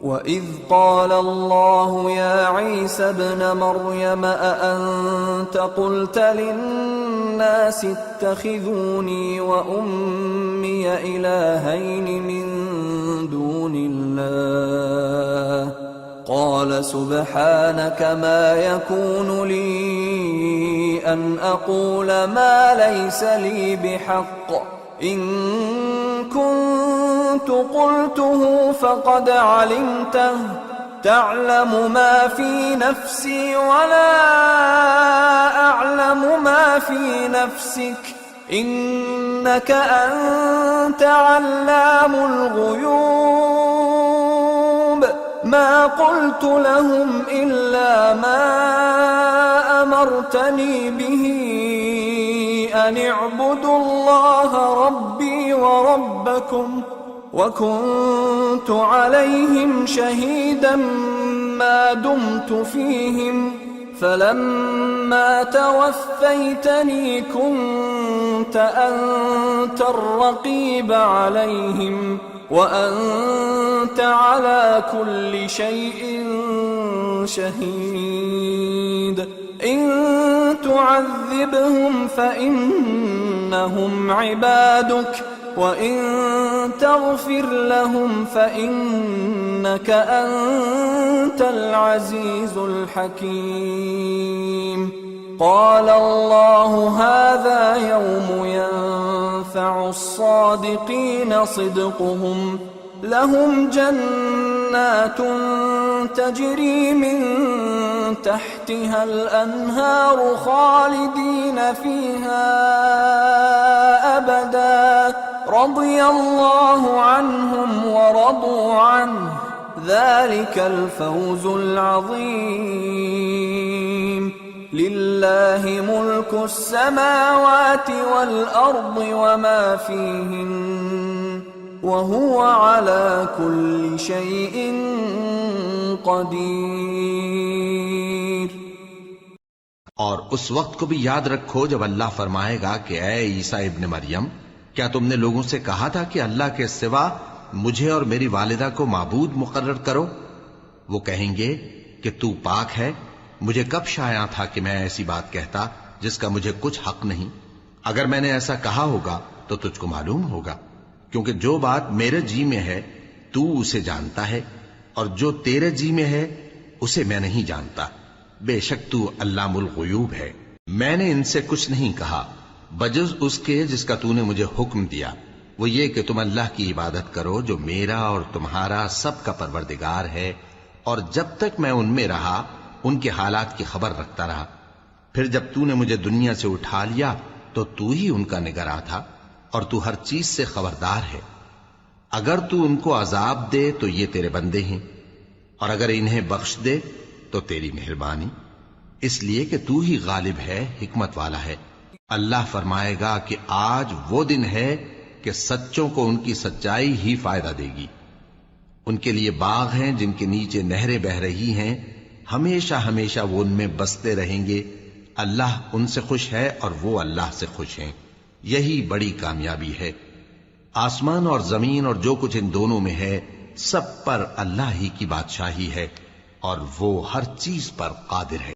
وَإِذْ قَالَ اللَّهُ يَا عِيسَى ابْنَ مَرْيَمَ أَأَنْتَ قُلْتَ لِلنَّاسِ اتَّخِذُونِي وَأُمِّيَ إِلَٰهَيْنِ مِن دُونِ اللَّهِ قَالَ سُبْحَانَكَ مَا يَكُونُ لِي أَنْ أَقُولَ مَا لَيْسَ لِي بِحَقٍّ إِن كُنتُ قُلْتُهُ فَقَدْ عَلِمْتَهُ تَعْلَمُ مَا فِي نَفْسِي وَلَا أَعْلَمُ مَا فِي نَفْسِكَ إِنَّكَ أَنْتَ عَلَّامُ الْغُيُوبِ مَا قُلْتُ لَهُمْ إِلَّا مَا أَمَرْتَنِي بِهِ أَنِ اعْبُدُوا اللَّهَ رَبِّي وَرَبَّكُمْ وَكُنْتُ عَلَيْهِمْ شَهِيدًا مَا دُمْتُ فِيهِمْ فَلَمَّا تَوَفَّيْتَنِي كُنْتَ أَنْتَ الرَّقِيبَ عَلَيْهِمْ وَأَنْتَ عَلَى كُلِّ شَيْءٍ شَهِيدٌ إِن تُعَذِّبْهُمْ فَإِنَّهُمْ عِبَادُكَ وَإِن تَغْفِرْ لَهُمْ فَإِنَّكَ أَنْتَ الْعَزِيزُ الْحَكِيمُ قَالَ اللَّهُ هَذَا يَوْمُ يَنفَعُ الصَّادِقِينَ صِدْقُهُمْ لَهُمْ جَنَّاتٌ تَجْرِي مِن تَحْتِهَا الْأَنْهَارُ خَالِدِينَ فِيهَا أَبَدًا رَضِيَ اللَّهُ عَنْهُمْ وَرَضُوا عَنْهُ ذَلِكَ الْفَوْزُ الْعَظِيمُ لِلَّهِ مُلْكُ السَّمَاوَاتِ وَالْأَرْضِ وَمَا فِيهِنَّ وَهُوَ عَلَى كُلِّ شَيْءٍ قَدِيرٌ۔ اور اس وقت کو بھی یاد رکھو جب اللہ فرمائے گا کہ اے عیسیٰ ابن مریم، کیا تم نے لوگوں سے کہا تھا کہ اللہ کے سوا مجھے اور میری والدہ کو معبود مقرر کرو؟ وہ کہیں گے کہ تو پاک ہے، مجھے کب شایع تھا کہ میں ایسی بات کہتا جس کا مجھے کچھ حق نہیں۔ اگر میں نے ایسا کہا ہوگا تو تجھ کو معلوم ہوگا، کیونکہ جو بات میرے جی میں ہے تو اسے جانتا ہے، اور جو تیرے جی میں ہے اسے میں نہیں جانتا۔ بے شک تو علام الغیوب ہے۔ میں نے ان سے کچھ نہیں کہا بجز اس کے جس کا تو نے مجھے حکم دیا، وہ یہ کہ تم اللہ کی عبادت کرو جو میرا اور تمہارا سب کا پروردگار ہے، اور جب تک میں ان میں رہا ان کے حالات کی خبر رکھتا رہا۔ پھر جب تو نے مجھے دنیا سے اٹھا لیا تو تو ہی ان کا نگراں تھا، اور تو ہر چیز سے خبردار ہے۔ اگر تو ان کو عذاب دے تو یہ تیرے بندے ہیں، اور اگر انہیں بخش دے تو تیری مہربانی، اس لیے کہ تو ہی غالب ہے، حکمت والا ہے۔ اللہ فرمائے گا کہ آج وہ دن ہے کہ سچوں کو ان کی سچائی ہی فائدہ دے گی۔ ان کے لیے باغ ہیں جن کے نیچے نہریں بہ رہی ہیں، ہمیشہ ہمیشہ وہ ان میں بستے رہیں گے۔ اللہ ان سے خوش ہے اور وہ اللہ سے خوش ہیں، یہی بڑی کامیابی ہے۔ آسمان اور زمین اور جو کچھ ان دونوں میں ہے سب پر اللہ ہی کی بادشاہی ہے، اور وہ ہر چیز پر قادر ہے۔